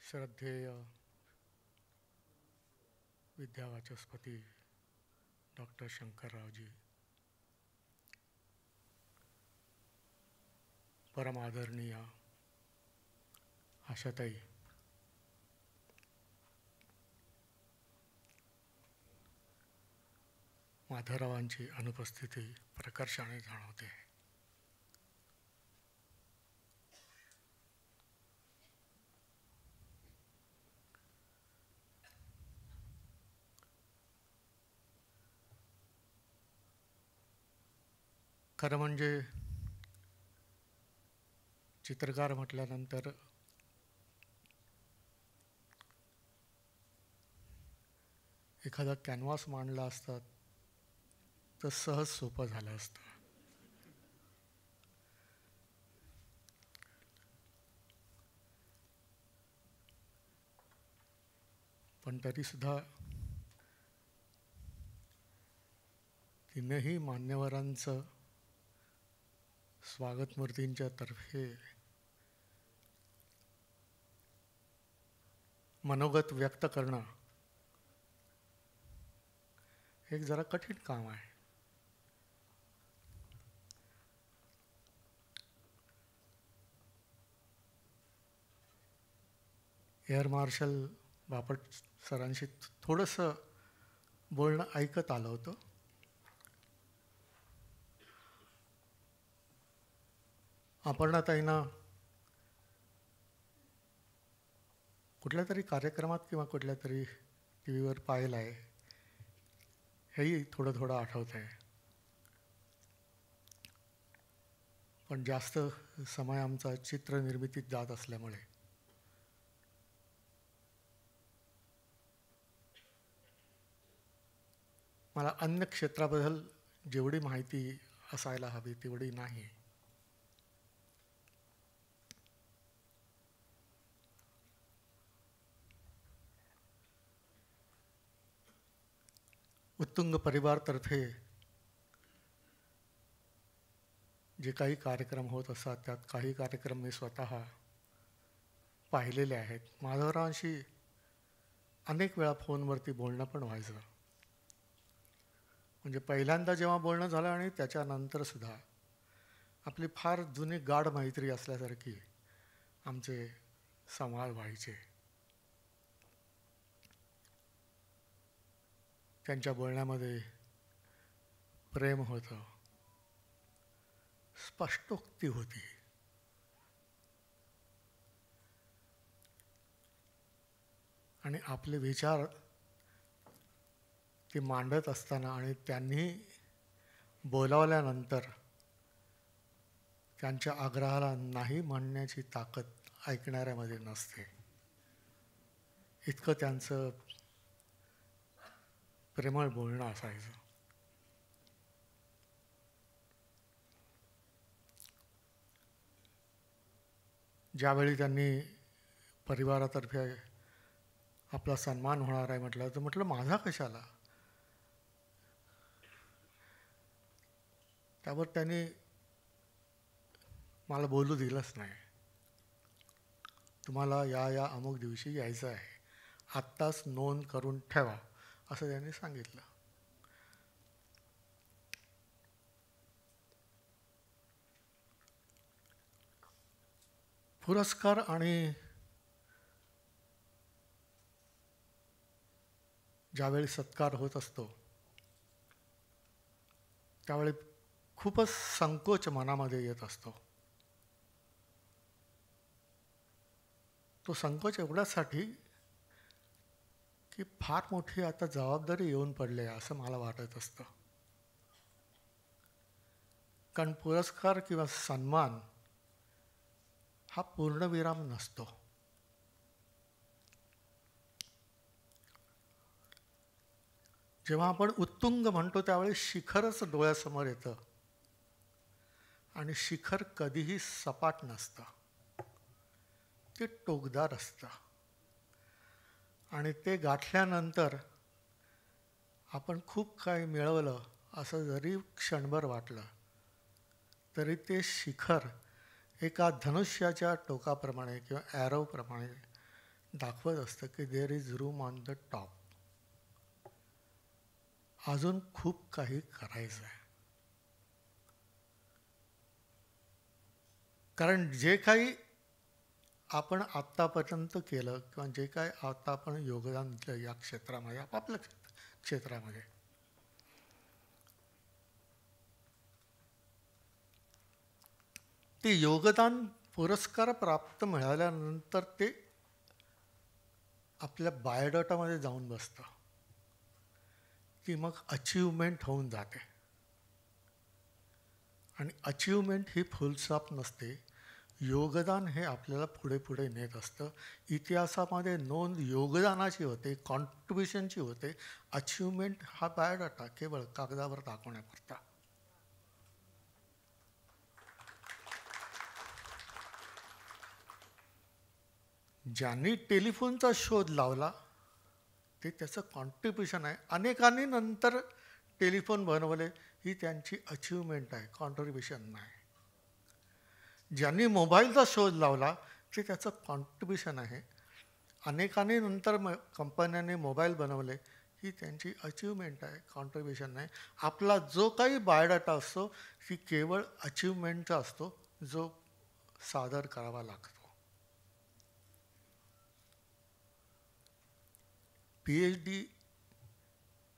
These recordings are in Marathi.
श्रद्धेय विद्यावाचस्पती डॉक्टर शंकररावजी, परमादरणीय आशाताई, माधवरावांची अनुपस्थिती प्रकर्षाने जाणवते. खरं म्हणजे चित्रकार म्हटल्यानंतर एखादा कॅनव्हास मांडला असता तर सहज सोपं झालं असतं. पण तरीसुद्धा तीनही मान्यवरांचं स्वागत मूर्तींच्या तर्फे मनोगत व्यक्त करणं एक जरा कठीण काम आहे. एअर मार्शल बापट सरांशी थोडंसं बोलणं ऐकत आलं होतं. अपर्णाताईंना कुठल्या तरी कार्यक्रमात किंवा कुठल्या तरी टी व्हीवर पाहिलं आहे, हेही थोडं थोडं आठवत आहे. पण जास्त समय आमचा चित्रनिर्मितीत जात असल्यामुळे मला अन्य क्षेत्राबद्दल जेवढी माहिती असायला हवी तेवढी नाही. उत्तुंग परिवारतर्फे जे काही कार्यक्रम होत असतात त्यात काही कार्यक्रम मी स्वतः पाहिलेले आहेत. माधवरावांशी अनेक वेळा फोनवरती बोलणं पण व्हायचं. म्हणजे पहिल्यांदा जेव्हा बोलणं झालं आणि त्याच्यानंतरसुद्धा आपली फार जुनी गाढ मैत्री असल्यासारखी आमचे संवाद व्हायचे. त्यांच्या बोलण्यामध्ये प्रेम होतं, स्पष्टोक्ती होती. आणि आपले विचार ते मांडत असताना आणि त्यांनी बोलावल्यानंतर त्यांच्या आग्रहाला नाही म्हणण्याची ताकद ऐकणाऱ्यामध्ये नसते. इतकं त्यांचं प्रेमळ बोलणं असायचं. ज्यावेळी त्यांनी परिवारातर्फे आपला सन्मान होणार आहे म्हटलं तर म्हटलं माझा कशाला. त्यावर त्यांनी मला बोलू दिलंच नाही. तुम्हाला या अमुक दिवशी यायचं आहे, आत्ताच नोंद करून ठेवा असं त्यांनी सांगितलं. पुरस्कार आणि ज्यावेळी सत्कार होत असतो त्यावेळी खूपच संकोच मनामध्ये येत असतो. तो संकोच एवढ्यासाठी की फार मोठी आता जबाबदारी येऊन पडली आहे असं मला वाटत असतं. कारण पुरस्कार किंवा सन्मान हा पूर्णविराम नसतो. जेव्हा आपण उत्तुंग म्हणतो त्यावेळी शिखरच डोळ्यासमोर येतं आणि शिखर कधीही सपाट नसतं, ते टोकदार असतं. आणि ते गाठल्यानंतर आपण खूप काही मिळवलं असं जरी क्षणभर वाटलं तरी ते शिखर एका धनुष्याच्या टोकाप्रमाणे किंवा ॲरोप्रमाणे दाखवत असतं की there is room on the top. अजून खूप काही करायचं आहे. कारण जे काही आपण आत्तापर्यंत केलं किंवा जे काही आता आपण योगदान दिलं या क्षेत्रामध्ये, आपापल्या क्षेत्रामध्ये, ते योगदान पुरस्कार प्राप्त मिळाल्यानंतर ते आपल्या बायोडाटामध्ये जाऊन बसतं की मग अचीवमेंट होऊन जाते. आणि अचीवमेंट ही फुलस्टॉप नसते. योगदान हे आपल्याला पुढे पुढे नेत असतं. इतिहासामध्ये नोंद योगदानाची होते, कॉन्ट्रिब्युशनची होते. अचीवमेंट हा बायोडाटा केवळ कागदावर दाखवण्याकरता. ज्यांनी टेलिफोनचा शोध लावला ते त्याचं कॉन्ट्रिब्युशन आहे. अनेकांनी नंतर टेलिफोन बनवले, ही त्यांची अचीवमेंट आहे, कॉन्ट्रिब्युशन नाही. ज्यांनी मोबाईलचा शोध लावला ते त्याचं कॉन्ट्रिब्युशन आहे. अनेकांनी नंतर कंपन्यांनी मोबाईल बनवले, ही त्यांची अचीवमेंट आहे, कॉन्ट्रिब्युशन नाही. आपला जो काही बायोडाटा असतो ही केवळ अचीवमेंटचा असतो, जो सादर करावा लागतो. PhD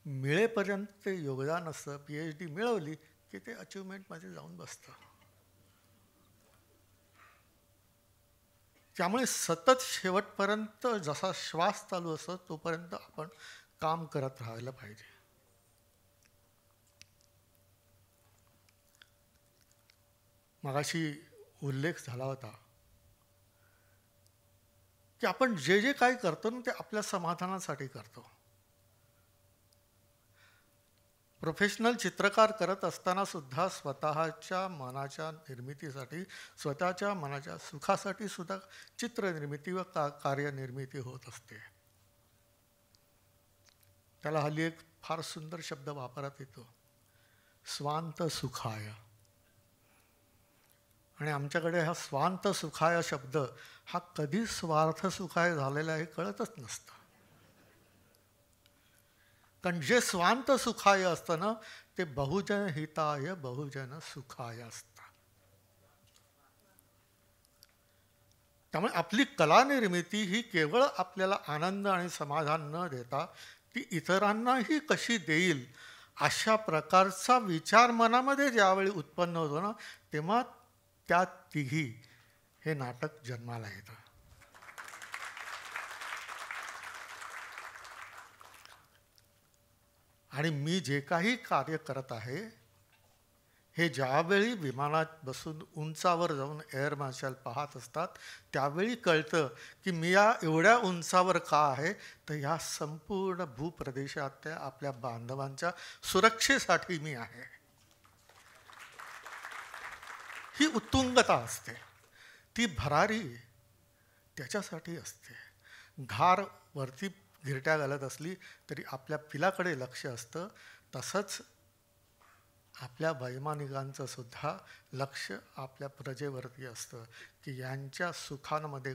मिळेपर्यंत ते योगदान असतं. PhD मिळवली की ते अचीवमेंटमध्ये जाऊन बसतं. त्यामुळे सतत शेवटपर्यंत जसा श्वास चालू असतो तोपर्यंत आपण काम करत राहायला पाहिजे. मगाशी उल्लेख झाला होता की आपण जे जे काही करतो ना ते आपल्या समाधानासाठी करतो. प्रोफेशनल चित्रकार करत असताना सुद्धा स्वतःच्या मनाच्या निर्मितीसाठी, स्वतःच्या मनाच्या सुखासाठी सुद्धा चित्रनिर्मिती व कार्यनिर्मिती होत असते. त्याला हल्ली एक फार सुंदर शब्द वापरात येतो, स्वांत सुखाय. आणि आमच्याकडे हा स्वांत सुखाय शब्द हा कधी स्वार्थ सुखाय झालेला आहे कळतच नसतं. कारण जे स्वांत सुखाय असतं ना ते बहुजन हिताय बहुजन सुखाय असतं. त्यामुळे आपली कला निर्मिती ही केवळ आपल्याला आनंद आणि समाधान न देता ती इतरांनाही कशी देईल अशा प्रकारचा विचार मनामध्ये ज्यावेळी उत्पन्न होतो ना तेव्हा त्या तिघी हे नाटक जन्माला येतं. आणि मी जे काही कार्य करत आहे हे ज्यावेळी विमानात बसून उंचावर जाऊन एअर मार्शल पाहत असतात त्यावेळी कळतं की मी या एवढ्या उंचावर का आहे, तर ह्या संपूर्ण भूप्रदेशातल्या आपल्या बांधवांच्या सुरक्षेसाठी मी आहे. ही उत्तुंगता असते, ती भरारी त्याच्यासाठी असते. घार वरती गिरट्या घालत असली तरी आपल्या पिलाकडे लक्ष असतं. तसंच आपल्या वैमानिकांचं सुद्धा लक्ष आपल्या प्रजेवरती असतं की यांच्या सुखांमध्ये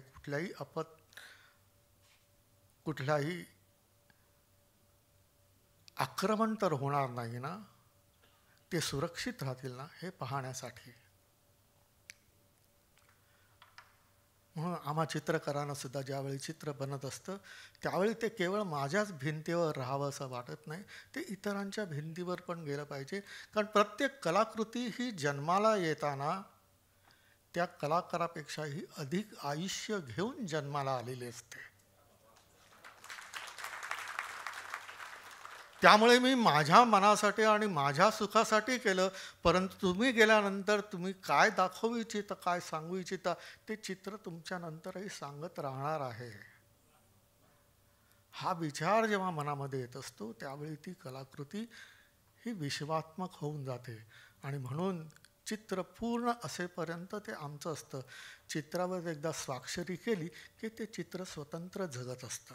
कुठलाही आक्रमण तर होणार नाही ना, ते सुरक्षित राहतील ना, हे पाहण्यासाठी. म्हणून आम्हा चित्रकारांना सुद्धा ज्यावेळी चित्र बनत असतं त्यावेळी ते केवळ माझ्याच भिंतीवर राहावं असं वाटत नाही, ते इतरांच्या भिंतीवर पण गेलं पाहिजे. कारण प्रत्येक कलाकृती ही जन्माला येताना त्या कलाकारापेक्षाही अधिक आयुष्य घेऊन जन्माला आलेली असते. त्यामुळे मी माझ्या मनासाठी आणि माझ्या सुखासाठी केलं, परंतु तुम्ही गेल्यानंतर तुम्ही काय दाखवू इच्छिता, काय सांगू इच्छिता ते चित्र तुमच्या नंतरही सांगत राहणार आहे. हा विचार जेव्हा मनामध्ये येत असतो त्यावेळी ती कलाकृती ही विश्वात्मक होऊन जाते. आणि म्हणून चित्र पूर्ण असेपर्यंत ते आमचं असतं. चित्रावर एकदा स्वाक्षरी केली की ते चित्र स्वतंत्र जगत असतं.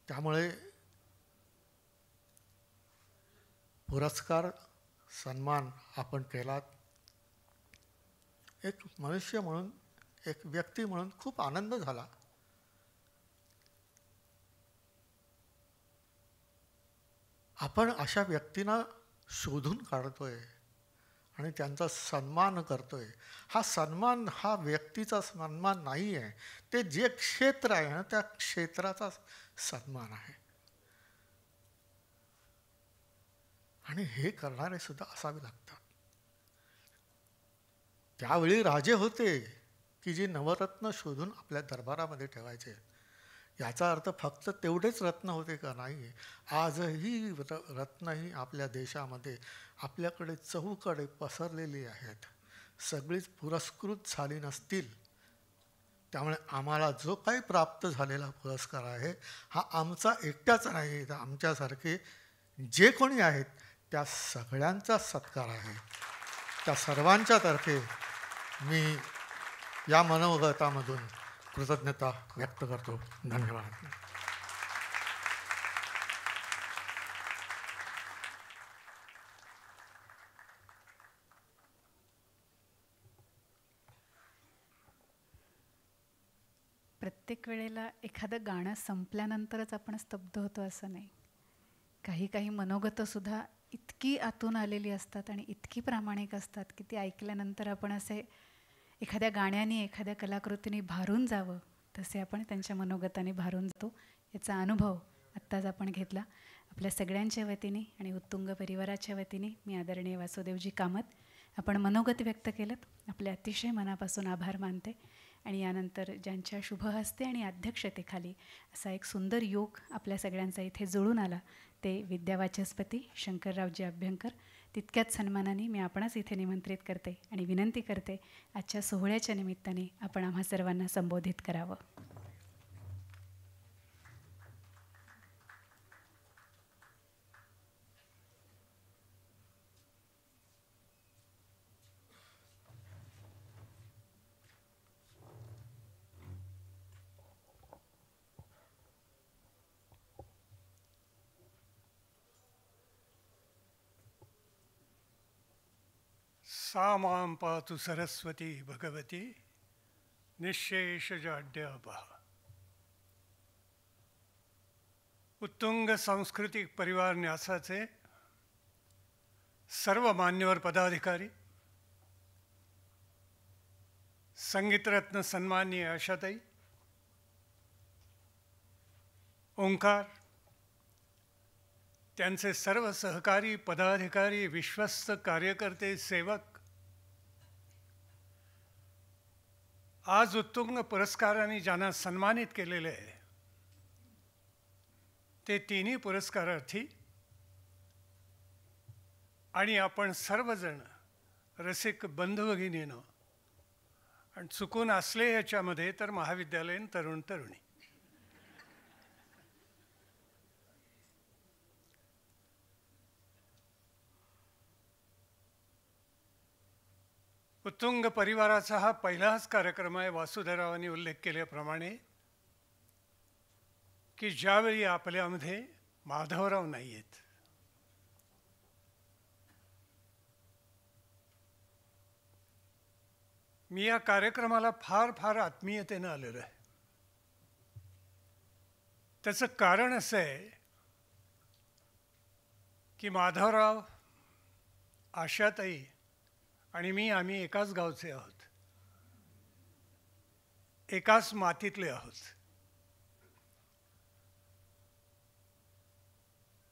त्यामुळे पुरस्कार, सन्मान आपण केलात एक मनुष्य म्हणून, एक व्यक्ती म्हणून खूप आनंद झाला. आपण अशा व्यक्तींना शोधून काढतोय आणि त्यांचा सन्मान करतोय. हा सन्मान हा व्यक्तीचा सन्मान नाही आहे, ते जे क्षेत्र आहे ना त्या क्षेत्राचा सन्मान आहे. आणि हे करणारे सुद्धा असावे लागतात. त्यावेळी राजे होते की जे नवरत्न शोधून आपल्या दरबारामध्ये ठेवायचे. याचा अर्थ फक्त तेवढेच रत्न होते का? नाही. आजही रत्नही आपल्या देशामध्ये आपल्याकडे चहूकडे पसरलेली आहेत. सगळीच पुरस्कृत झाली नसतील. त्यामुळे आम्हाला जो काही प्राप्त झालेला पुरस्कार आहे हा आमचा एकट्याचा नाही, तर आमच्यासारखे जे कोणी आहेत त्या सगळ्यांचा सत्कार आहे. त्या सर्वांच्यातर्फे मी या मनोगतामधून कृतज्ञता व्यक्त करतो. धन्यवाद. प्रत्येक वेळेला एखादं गाणं संपल्यानंतरच आपण स्तब्ध होतो असं नाही. काही काही मनोगतंसुद्धा इतकी आतून आलेली असतात आणि इतकी प्रामाणिक असतात की ती ऐकल्यानंतर आपण असे एखाद्या गाण्याने, एखाद्या कलाकृतीने भारून जावं तसे आपण त्यांच्या मनोगताने भारून जातो. याचा अनुभव आत्ताच आपण घेतला. आपल्या सगळ्यांच्या वतीने आणि उत्तुंग परिवाराच्या वतीने मी आदरणीय वासुदेवजी कामत, आपण मनोगत व्यक्त केलं, आपले अतिशय मनापासून आभार मानते. आणि यानंतर ज्यांच्या शुभहस्ते आणि अध्यक्षतेखाली असा एक सुंदर योग आपल्या सगळ्यांचा इथे जुळून आला ते विद्यावाचस्पती शंकररावजी अभ्यंकर, तितक्याच सन्मानाने मी आपणास इथे निमंत्रित करते आणि विनंती करते आजच्या सोहळ्याच्या निमित्ताने आपण आम्हा सर्वांना संबोधित करावं. सा मां पातु सरस्वती भगवती निःशेषजाड्यापहा. उत्तुंग सांस्कृतिक परिवार न्यासाचे सर्व मान्यवर पदाधिकारी, संगीतरत्न सन्माननीय आशाताई, ओंकार, त्यांचे सर्व सहकारी, पदाधिकारी, विश्वस्त कार्यकर्ते, सेवक, आज उत्तुंग पुरस्काराने ज्यांना सन्मानित केलेले आहे ते तिन्ही पुरस्कारार्थी आणि आपण सर्वजण रसिक बंधू भगिनींनो, आणि चुकून असले याच्यामध्ये तर महाविद्यालयीन तरुण तरुणी, उत्तुंग परिवाराचा हा पहिलाच कार्यक्रम आहे. वासुदेवरावांनी उल्लेख केल्याप्रमाणे की ज्यावेळी आपल्यामध्ये माधवराव नाही आहेत. मी या कार्यक्रमाला फार फार आत्मीयतेनं आलेलो आहे. त्याचं कारण असं आहे की माधवराव, आशाताई आणि मी, आम्ही एकाच गावचे आहोत, एकाच मातीतले आहोत.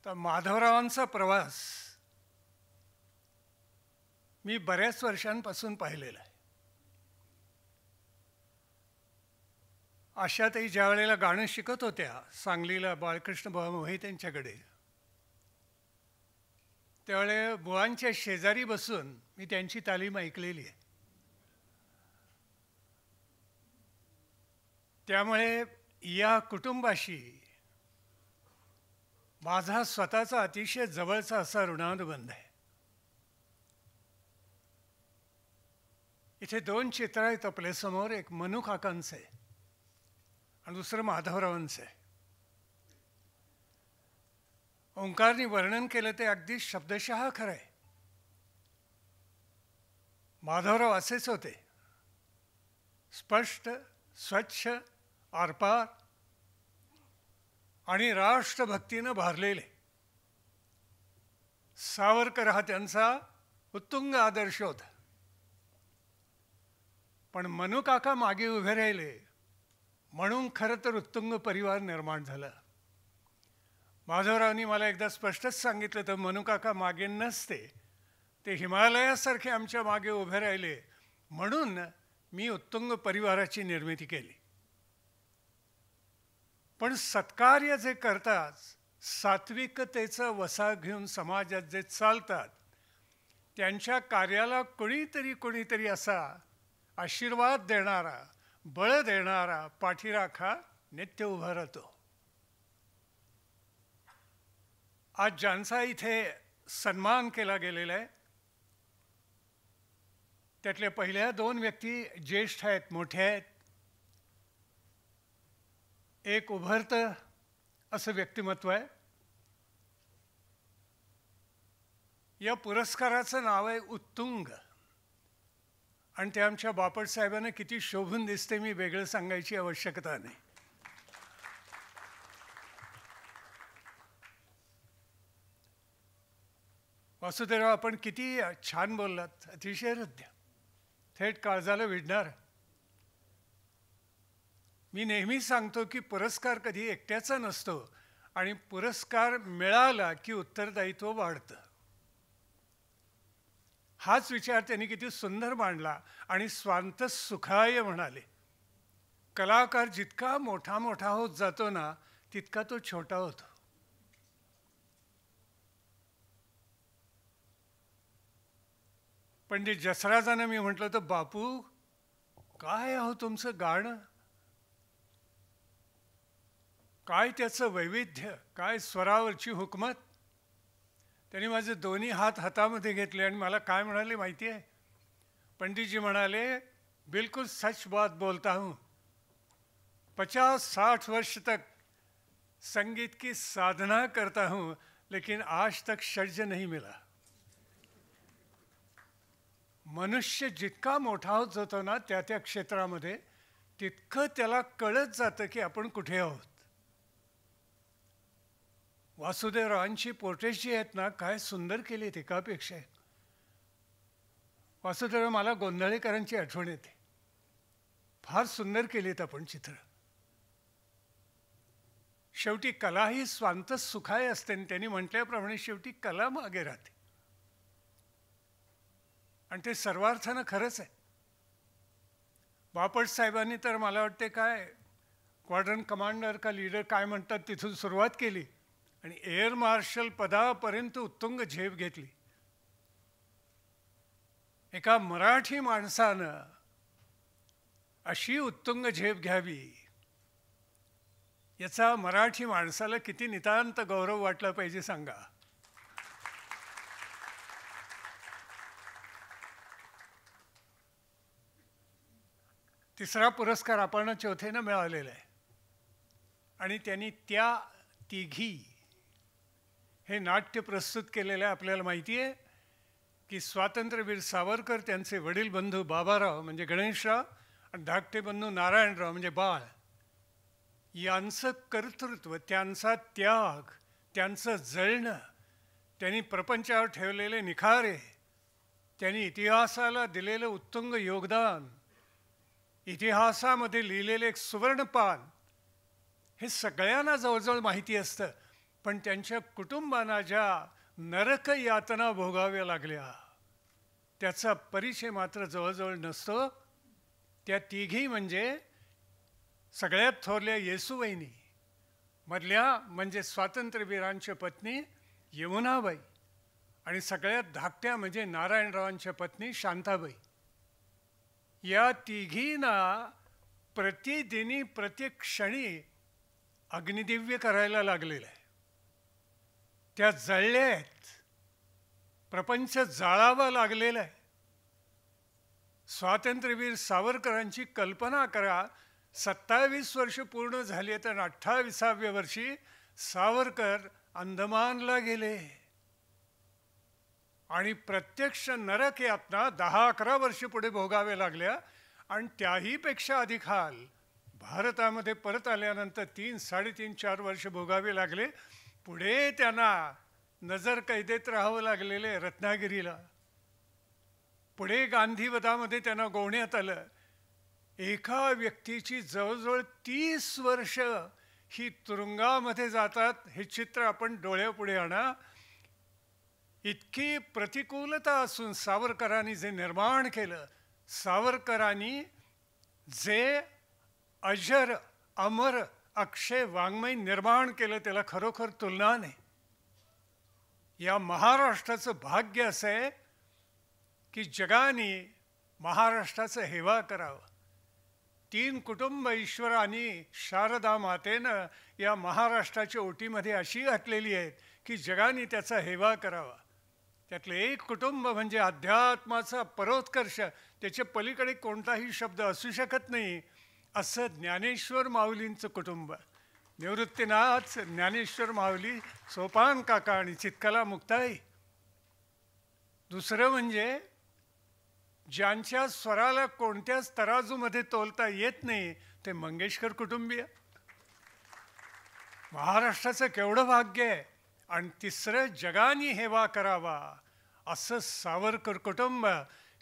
तर माधवरावांचा प्रवास मी बऱ्याच वर्षांपासून पाहिलेला आहे. आशाताई ज्या वेळेला गाणं शिकत होत्या सांगलीला बाळकृष्ण बुवा मोहितेंच्याकडे, त्यावेळे बुवांच्या शेजारी बसून मी त्यांची तालीम ऐकलेली आहे. त्यामुळे या कुटुंबाशी माझा स्वतःचा अतिशय जवळचा असा ऋणानुबंध आहे. इथे दोन चित्र आहेत आपल्यासमोर, एक मनू काकांचं आहे आणि दुसरं माधवरावांचं आहे. ओंकारने वर्णन केलं ते अगदी शब्दशः खरं आहे. माधवराव असेच होते. स्पष्ट, स्वच्छ, आरपार आणि राष्ट्रभक्तीनं भारलेले. सावरकर हा त्यांचा उत्तुंग आदर्श होता. पण मनूकाका मागे उभे राहिले म्हणून खरं तर उत्तुंग परिवार निर्माण झाला. माधवरावनी मला एकदा स्पष्टच सांगितलं तर मनूकाका मागे नसते, ते हिमालयासारखे आमच्या मागे उभे राहिले म्हणून मी उत्तुंग परिवाराची निर्मिती केली. पण सत्कार्य जे करतात, सात्विकतेचा वसा घेऊन समाजात जे चालतात, त्यांच्या कार्याला कोणीतरी असा आशीर्वाद देणारा, बळ देणारा पाठीराखा नित्य उभा राहतो. आज ज्यांचा इथे सन्मान केला गेलेला आहे त्यातल्या पहिल्या 2 व्यक्ती ज्येष्ठ आहेत, मोठे आहेत. एक उभरतं असं व्यक्तिमत्व आहे. या पुरस्काराचं नाव आहे उत्तुंग आणि ते आमच्या बापट साहेबांना किती शोभून दिसते मी वेगळं सांगायची आवश्यकता नाही. वासुदेवराव, आपण किती छान बोललात, अतिशय हृदय, थेट काळजाला विडणार. मी नेहमी सांगतो की पुरस्कार कधी एकट्याचा नसतो आणि पुरस्कार मिळाला की उत्तरदायित्व वाढतं. हाच विचार त्यांनी किती सुंदर मांडला आणि स्वांत सुखाय म्हणाले. कलाकार जितका मोठा मोठा होत जातो ना तितका तो छोटा होतो. पंडित जसराजांना मी म्हटलं तर बापू काय अहो तुमचं गाणं, काय त्याचं वैविध्य, काय स्वरावरची हुकमत. त्यांनी माझे दोन्ही हात हातामध्ये घेतले आणि मला काय म्हणाले माहिती आहे? पंडितजी म्हणाले, बिल्कुल सच बात बोलता हूँ, 50-60 वर्ष तक संगीत की साधना करता हूँ लेकिन आज तक षड्ज नहीं मिला. मनुष्य जितका मोठा होत जातो ना त्या त्या क्षेत्रामध्ये तितकं त्याला कळत जातं की आपण कुठे आहोत. वासुदेवरावांची पोर्ट्रेट जी आहेत ना काय सुंदर केली ते एकापेक्षा. वासुदेवराव मला गोंधळेकरांची आठवण येते. फार सुंदर केलीत आपण चित्र. शेवटी कला ही स्वांत सुखाय असते आणि त्यांनी म्हटल्याप्रमाणे शेवटी कला मागे राहते आणि ते सर्वार्थानं खरंच आहे. बापट साहेबांनी तर मला वाटते काय क्वाड्रन कमांडर का लीडर काय म्हणतात तिथून सुरुवात केली आणि एअर मार्शल पदापर्यंत उत्तुंग झेप घेतली. एका मराठी माणसानं अशी उत्तुंग झेप घ्यावी याचा मराठी माणसाला किती नितांत गौरव वाटला पाहिजे सांगा. तिसरा पुरस्कार आपण चौथेनं मिळालेला आहे आणि त्यांनी त्या तिघी हे नाट्य प्रस्तुत केलेलं आहे. आपल्याला माहिती आहे की स्वातंत्र्यवीर सावरकर, त्यांचे वडील बंधू बाबाराव म्हणजे गणेशराव आणि धाकटे बंधू नारायणराव म्हणजे बाळ, यांचं कर्तृत्व, त्यांचा त्याग, त्यांचं जळणं, त्यांनी प्रपंचावर ठेवलेले निखारे, त्यांनी इतिहासाला दिलेलं उत्तुंग योगदान, इतिहासामध्ये लिहिलेले एक सुवर्णपान, हे सगळ्यांना जवळजवळ माहिती असतं. पण त्यांच्या कुटुंबांना ज्या नरक यातना भोगाव्या लागल्या त्याचा परिचय मात्र जवळजवळ नसतो. त्या तिघी म्हणजे सगळ्यात थोरल्या येसूबाईंनी, मधल्या म्हणजे स्वातंत्र्यवीरांच्या पत्नी यमुनाबाई आणि सगळ्यात धाकट्या म्हणजे नारायणरावांच्या पत्नी शांताबाई. या तिघींना प्रतिदिनी प्रत्येक क्षणी अग्निदिव्य करायला लागलेलं आहे. त्या जळल्या आहेत, प्रपंच जाळावा लागलेला आहे. स्वातंत्र्यवीर सावरकरांची कल्पना करा, 27 वर्ष पूर्ण झाली तर 28व्या वर्षी सावरकर अंदमानला गेले आणि प्रत्यक्ष नरक यातना 10-11 वर्ष पुढे भोगाव्या लागल्या आणि त्याही पेक्षा अधिक हाल भारतामध्ये परत आल्यानंतर 3, 3.5, 4 वर्ष भोगावे लागले. पुढे त्यांना नजर कैदेत राहावं लागलेले रत्नागिरीला. पुढे गांधीवधामध्ये त्यांना गोवण्यात आलं. एका व्यक्तीची जवळजवळ 30 वर्ष ही तुरुंगामध्ये जातात. हे चित्र आपण डोळ्यापुढे आणा. इतकी प्रतिकूलता असून सावरकरांनी जे निर्माण केलं, सावरकरांनी जे अजर अमर अक्षय वाङ्मय निर्माण केलं, त्याला खरोखर तुलना नाही. या महाराष्ट्राचं भाग्य असं आहे की जगाने महाराष्ट्राचं हेवा करावं. 3 कुटुंब ईश्वराने शारदा मातेनं या महाराष्ट्राच्या ओटीमध्ये अशी घातलेली आहेत की जगाने त्याचा हेवा करावा. त्यातलं एक कुटुंब म्हणजे अध्यात्माचा परोत्कर्ष, त्याच्या पलीकडे कोणताही शब्द असू शकत नाही, असं ज्ञानेश्वर माऊलींचं कुटुंब. निवृत्तीनाथ ज्ञानेश्वर माऊली, सोपान काका आणि चित्कला मुक्ताई. दुसरं म्हणजे ज्यांच्या स्वराला कोणत्याच तराजूमध्ये तोलता येत नाही ते मंगेशकर कुटुंबीय. महाराष्ट्राचं केवढं भाग्य आहे. आणि तिसरं जगाने हेवा करावा असं सावरकर कुटुंब,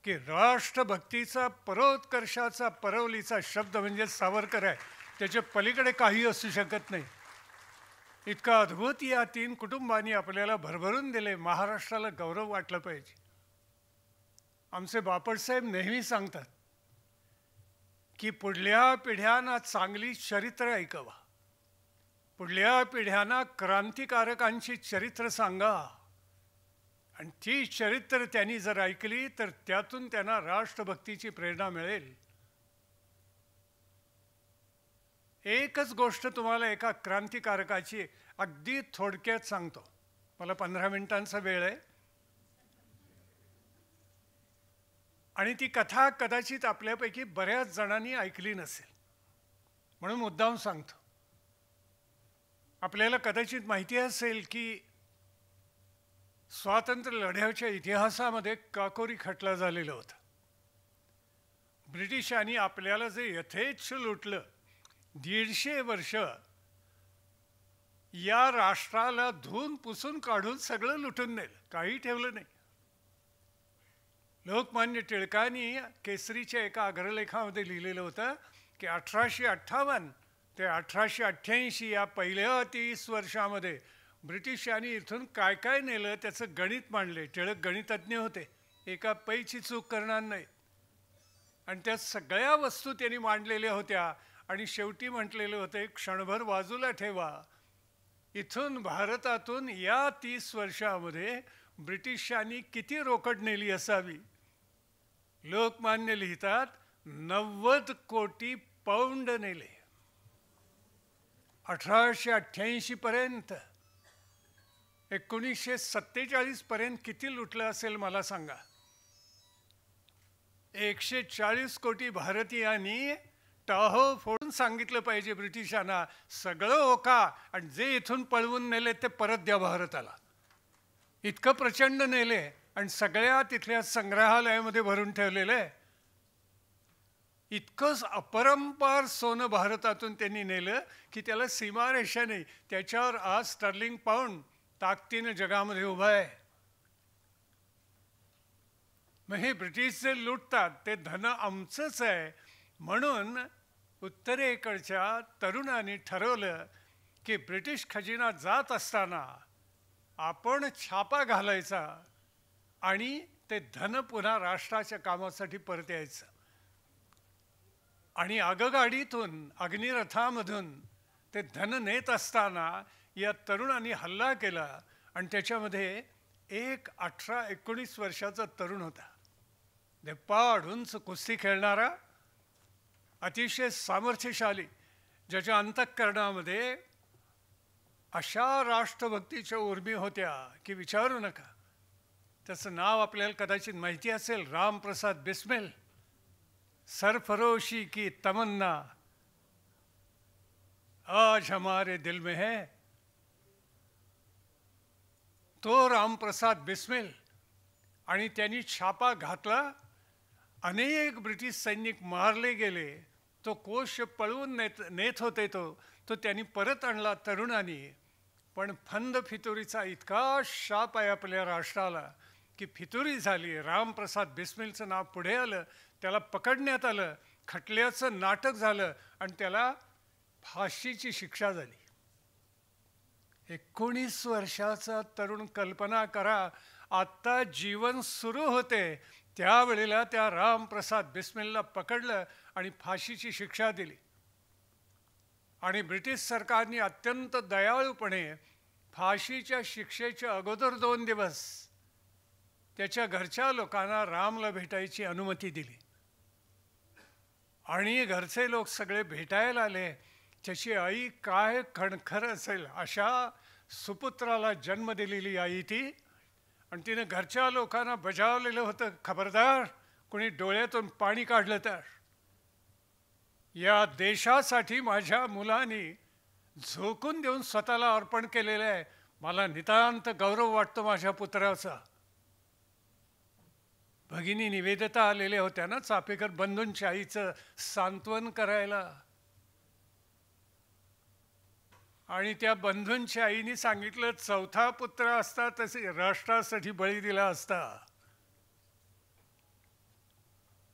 की राष्ट्रभक्तीचा परोत्कर्षाचा परवलीचा शब्द म्हणजे सावरकर आहे. त्याच्या पलीकडे काही असू शकत नाही. इतका अद्भुत या 3 कुटुंबांनी आपल्याला भरभरून दिले. महाराष्ट्राला गौरव वाटला पाहिजे. आमचे बापटसाहेब नेहमी सांगतात की पुढल्या पिढ्यांना चांगली चरित्र ऐकवा, पुढल्या पिढ्यांना क्रांतिकारकांची चरित्र सांगा, आणि ती चरित्र त्यांनी जर ऐकली तर त्यातून त्यांना राष्ट्रभक्तीची प्रेरणा मिळेल. एकच गोष्ट तुम्हाला एका क्रांतिकारकाची अगदी थोडक्यात सांगतो. मला 15 मिनिटांचा वेळ आहे आणि ती कथा कदाचित आपल्यापैकी बऱ्याच जणांनी ऐकली नसेल, म्हणून मुद्दाम सांगतो. आपल्याला कदाचित माहिती असेल की स्वातंत्र्य लढ्याच्या इतिहासामध्ये काकोरी खटला झालेला होता. ब्रिटिशांनी आपल्याला जे यथेच्छ लुटलं, 150 वर्ष या राष्ट्राला धुवून पुसून काढून सगळं लुटून नेलं, काही ठेवलं नाही. लोकमान्य टिळकांनी केसरीच्या एका अग्रलेखामध्ये लिहिलेलं होतं की 1858 ते 1888 या पहिल्या 30 वर्षामध्ये ब्रिटिशांनी इथून काय काय नेलं त्याचं गणित मांडले. टिळक गणितज्ञ होते, एका पैची चूक करणार नाही. आणि त्या सगळ्या वस्तू त्यांनी मांडलेल्या होत्या आणि शेवटी म्हटलेलं होतं, एक क्षणभर बाजूला ठेवा, इथून भारतातून या 30 वर्षामध्ये ब्रिटिशांनी किती रोकड नेली असावी. लोकमान्य लिहितात 90 कोटी पाऊंड नेले 1888 पर्यंत. 1947 पर्यंत किती लुटलं असेल मला सांगा. 140 कोटी भारतीयांनी टाहो फोडून सांगितलं पाहिजे ब्रिटिशांना, सगळं ओका आणि जे इथून पळवून नेले ते परत द्या भारताला. इतकं प्रचंड नेले आणि सगळ्या तिथल्या संग्रहालयामध्ये भरून ठेवलेलं आहे. इतकंच अपरंपार सोनं भारतातून त्यांनी नेलं की त्याला सीमारेषा नाही. त्याच्यावर आज स्टर्लिंग पाऊंड ताकदीनं जगामध्ये उभा आहे. मग हे ब्रिटिश जे लुटतात ते धन आमचंच आहे. म्हणून उत्तरेकडच्या तरुणांनी ठरवलं की ब्रिटिश खजिना जात असताना आपण छापा घालायचा आणि ते धन पुन्हा राष्ट्राच्या कामासाठी परत यायचं. आणि आगगाडीतून अग्निरथामधून ते धन नेत असताना या तरुणांनी हल्ला केला आणि त्याच्यामध्ये एक 18-19 वर्षाचा तरुण होता. देप्पाड उंच कुस्ती खेळणारा, अतिशय सामर्थ्यशाली, ज्याच्या अंतःकरणामध्ये अशा राष्ट्रभक्तीच्या उर्मी होत्या की विचारू नका. त्याचं नाव आपल्याला कदाचित माहिती असेल, रामप्रसाद बिस्मिल. सरफरोशी की तमन्ना आज हमारे दिल में है. तो रामप्रसाद बिस्मिल. आणि त्यांनी छापा घातला अनेक ब्रिटिश सैनिक मारले गेले. तो कोश पळवून नेत होते तो त्यांनी परत आणला तरुणांनी. पण फंद फितुरीचा इतका शाप आहे आपल्या राष्ट्राला की फितुरी झाली. रामप्रसाद बिस्मिलचं नाव पुढे आलं, त्याला पकडण्यात आलं, खटल्याचं नाटक झालं आणि त्याला फाशीची शिक्षा झाली. 19 वर्षाचा तरुण, कल्पना करा. आत्ता जीवन सुरू होते त्यावेळेला त्या रामप्रसाद बिस्मिलला पकडलं आणि फाशीची शिक्षा दिली. आणि ब्रिटिश सरकारने अत्यंत दयाळूपणे फाशीच्या शिक्षेच्या अगोदर 2 दिवस त्याच्या घरच्या लोकांना रामला भेटायची अनुमती दिली. आणि घरचे लोक सगळे भेटायला आले. त्याची आई काय खणखर असेल अशा सुपुत्राला जन्म दिलेली आई ती. आणि तिने घरच्या लोकांना बजावलेलं होतं, खबरदार कुणी डोळ्यातून पाणी काढलं तर. या देशासाठी माझ्या मुलांनी झोकून देऊन स्वतःला अर्पण केलेलं आहे. मला नितांत गौरव वाटतो माझ्या पुत्राचा. भगिनी निवेदिता आलेल्या होत्या ना चापेकर बंधूंच्या आईचं सांत्वन करायला. आणि त्या बंधूंच्या आईने सांगितलं, 4था पुत्र असता तसे राष्ट्रासाठी बळी दिला असता.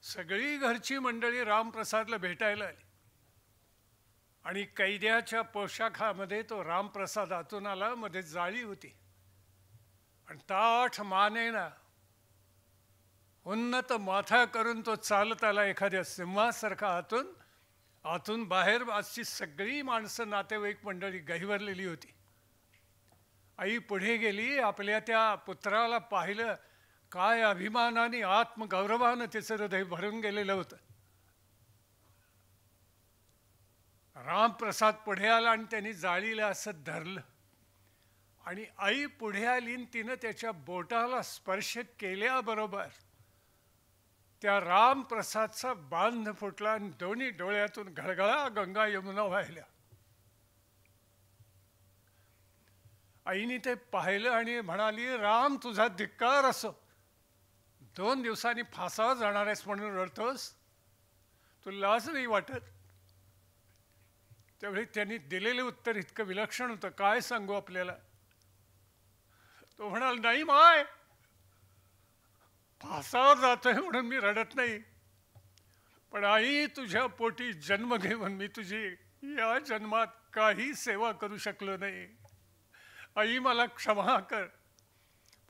सगळी घरची मंडळी रामप्रसादला भेटायला आली. आणि कैद्याच्या पोशाखामध्ये तो रामप्रसाद आतून आला. मध्ये जाळी होती आणि ताठ मानेना उन्नत माथा करून तो चालत आला एखाद्या सिंहासारखा. आतून बाहेर आजची सगळी माणसं, नातेवाईक मंडळी गहिवरलेली होती. आई पुढे गेली, आपल्या त्या पुत्राला पाहिलं. काय अभिमानाने, आत्मगौरवानं तिचं हृदय भरून गेलेलं होतं. रामप्रसाद पुढे आला आणि त्यांनी जाळीला असं धरलं. आणि आई पुढे आली आणि तिनं त्याच्या बोटाला स्पर्श केल्याबरोबर त्या रामप्रसादचा बांध फुटला आणि दोन्ही डोळ्यातून घळघळा गंगा यमुना वाहिल्या. आईने ते पाहिलं आणि म्हणाली, राम तुझा धिक्कार असो. 2 दिवसांनी फासावर जाणार आहेस म्हणून रडतोस? तुला लाज नाही वाटत? त्यावेळी त्यांनी दिलेलं उत्तर इतकं विलक्षण होतं, काय सांगू आपल्याला. तो म्हणाल, नाही माय, फासावर जातोय म्हणून मी रडत नाही. पण आई, तुझ्या पोटी जन्म घेऊन मी तुझी या जन्मात काही सेवा करू शकलो नाही. आई मला क्षमा कर.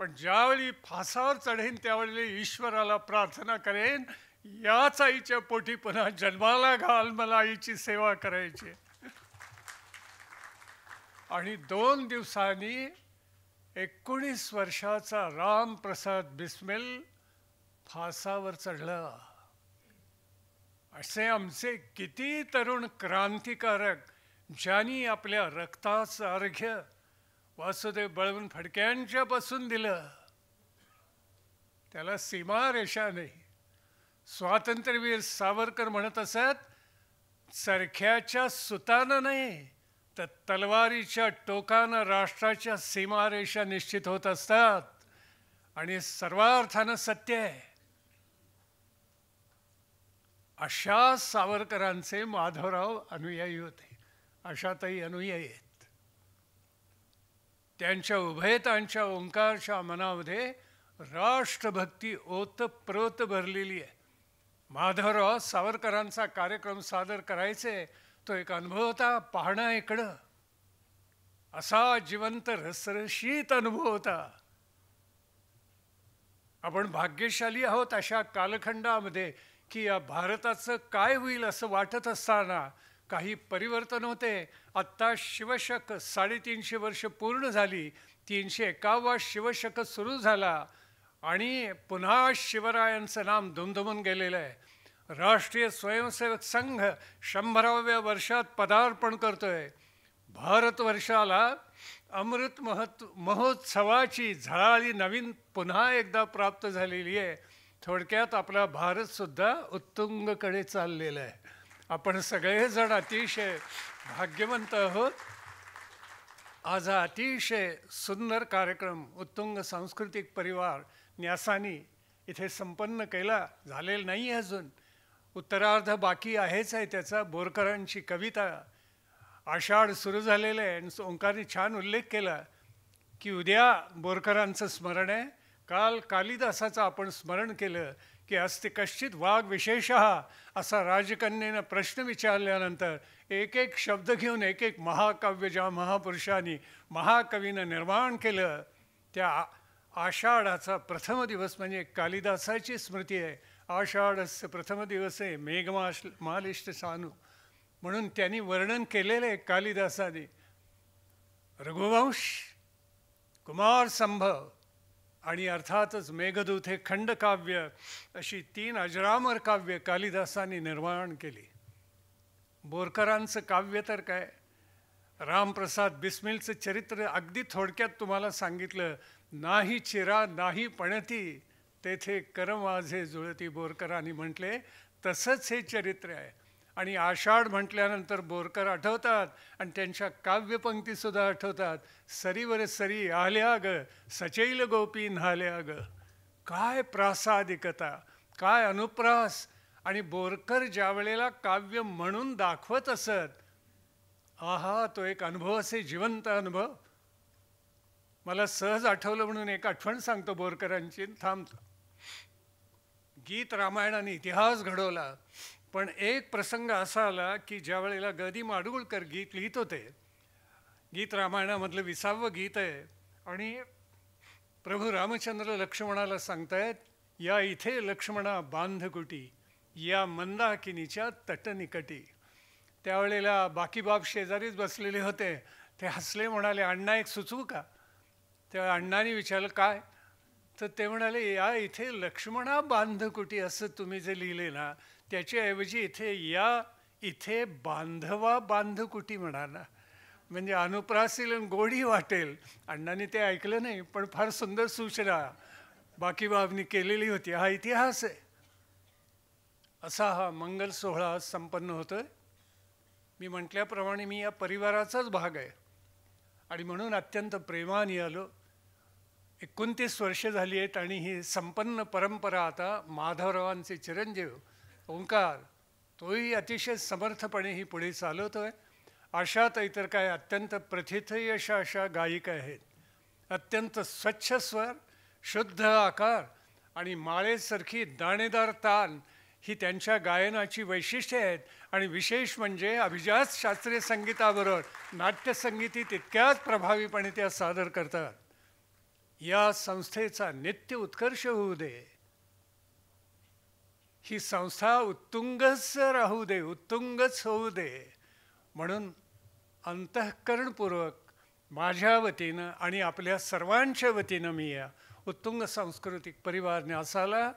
पण ज्यावेळी फासावर चढेन त्यावेळी ईश्वराला प्रार्थना करेन, याच आईच्या पोटी पुन्हा जन्माला घाल, मला आईची सेवा करायची. आणि 2 दिवसांनी 19 वर्षाचा रामप्रसाद बिस्मिल फासावर चढला. असे आमचे किती तरुण क्रांतिकारक ज्यांनी आपल्या रक्ताचं अर्घ्य वासुदेव बळवंत फडक्यांच्या पासून दिलं. त्याला सीमारेषा नाही. स्वातंत्र्यवीर सावरकर म्हणत असत, चरख्याच्या सुतानं नाही तर तलवारीच्या टोकानं राष्ट्राच्या सीमारेषा निश्चित होत असतात. आणि सर्वार्थानं सत्य आहे. अशा सावरकरांचे माधवराव अनुयायी होते. आशाताई अनुयायी आहेत. त्यांच्या उभयतांच्या ओंकारच्या मनामध्ये राष्ट्रभक्ती ओतप्रोत भरलेली आहे. माधवराव सावरकरांचा कार्यक्रम सादर करायचे, तो एक अनुभव होता. पाहणं इकडं असा जिवंत रसरशीत अनुभव होता. आपण भाग्यशाली आहोत अशा कालखंडामध्ये की या भारताचं काय होईल असं वाटत असताना काही परिवर्तन होते. आत्ता शिवशक 350 वर्ष पूर्ण झाली. 351 शिवशक सुरू झाला आणि पुन्हा शिवरायांचं नाम दुमदुमून गेलेलं आहे. राष्ट्रीय स्वयंसेवक संघ 100व्या वर्षात पदार्पण करतोय. भारतवर्षाला अमृत महोत्सवाची झळाळी नवीन पुन्हा एकदा प्राप्त झालेली आहे. थोडक्यात आपला भारतसुद्धा उत्तुंगकडे चाललेला आहे. आपण सगळेजण अतिशय भाग्यवंत आहोत. आज हा अतिशय सुंदर कार्यक्रम उत्तुंग सांस्कृतिक परिवार न्यासानी इथे संपन्न केला, झालेला नाही आहे अजून, उत्तरार्ध बाकी आहेच आहे त्याचा. बोरकरांची कविता आषाढ सुरू झालेलं आहे आणि ओंकारने छान उल्लेख केला की उद्या बोरकरांचं स्मरण आहे. काल कालिदासाचं आपण स्मरण केलं की अस्ति कश्चित वाग विशेषः असा राजकन्येनं प्रश्न विचारल्यानंतर एक एक शब्द घेऊन एक एक महाकाव्य ज्या महापुरुषांनी महाकवीनं निर्माण केलं, त्या आषाढाचा प्रथम दिवस म्हणजे कालिदासाची स्मृती आहे. आषाढस्य प्रथम दिवसे मेघमालिष्ट सानू म्हणून त्यांनी वर्णन केलेलं आहे कालिदासाने. रघुवंश, कुमार संभव आणि अर्थातच मेघदूत हे खंडकाव्य, अशी 3 अजरामर काव्य कालिदासाने निर्माण केली. बोरकरांचं काव्य तर काय, रामप्रसाद बिस्मिलचं चरित्र अगदी थोडक्यात तुम्हाला सांगितलं. नाही चिरा नाही पणती तेथे कर माझे जुळती, बोरकरांनी म्हटले तसंच हे चरित्र आहे. आणि आषाढ म्हटल्यानंतर बोरकर आठवतात आणि त्यांच्या काव्यपंक्तीसुद्धा आठवतात. सरीवर सरी आल्या ग सचैल गोपी न्हाल्या ग. काय प्रासादिकता, काय अनुप्रास. आणि बोरकर ज्या वेळेला काव्य म्हणून दाखवत असत, आहा, तो एक अनुभव असे, जिवंत अनुभव. मला सहज आठवलं म्हणून एक आठवण सांगतो बोरकरांची, थांबतो. गीत रामायणाने इतिहास घडवला, पण एक प्रसंग असा आला की ज्या वेळेला ग दी माडगूळकर गीत लिहित होते, गीत रामायणामधलं 20वं गीत आहे, आणि प्रभू रामचंद्र लक्ष्मणाला सांगतायत, या इथे लक्ष्मणा बांधकुटी, या मंदाकिनीच्या तटनिकटी. त्यावेळेला बाकीबाब शेजारीच बसलेले होते. ते हसले, म्हणाले, अण्णा एक सुचवू का? त्या अण्णांनी विचारलं, काय? तर ते म्हणाले, या इथे लक्ष्मणा बांधकुटी असं तुम्ही जे लिहिले ना, त्याच्याऐवजी इथे बांधवा बांधकुटी म्हणा ना, म्हणजे अनुप्रासील गोडी वाटेल. अण्णांनी ते ऐकलं नाही, पण फार सुंदर सूचना बाकीबाबनी केलेली होती. हा इतिहास आहे. असा हा मंगल सोहळा संपन्न होतोय. मी म्हटल्याप्रमाणे मी या परिवाराचाच भाग आहे आणि म्हणून अत्यंत प्रेमाने आलो. 29 वर्ष झाली आहेत आणि ही संपन्न परंपरा आता माधवरावांचे चिरंजीव ओंकार, तोही अतिशय समर्थपणे ही पुढे चालवतोय. अशात इतर काय अत्यंत प्रथितयश अशा गायिका आहेत. अत्यंत स्वच्छ स्वर, शुद्ध आकार आणि माळेसारखी दाणेदार तान ही त्यांच्या गायनाची वैशिष्ट्ये आहेत. आणि विशेष म्हणजे अभिजात शास्त्रीय संगीताबरोबर नाट्यसंगीती तितक्याच प्रभावीपणे त्या सादर करतात. या संस्थेचा नित्य उत्कर्ष होऊ दे, ही संस्था उत्तुंगच राहू दे, उत्तुंगच होऊ दे, म्हणून अंतःकरणपूर्वक माझ्या वतीनं आणि आपल्या सर्वांच्या वतीनं मी या उत्तुंग सांस्कृतिक परिवार न्यासाला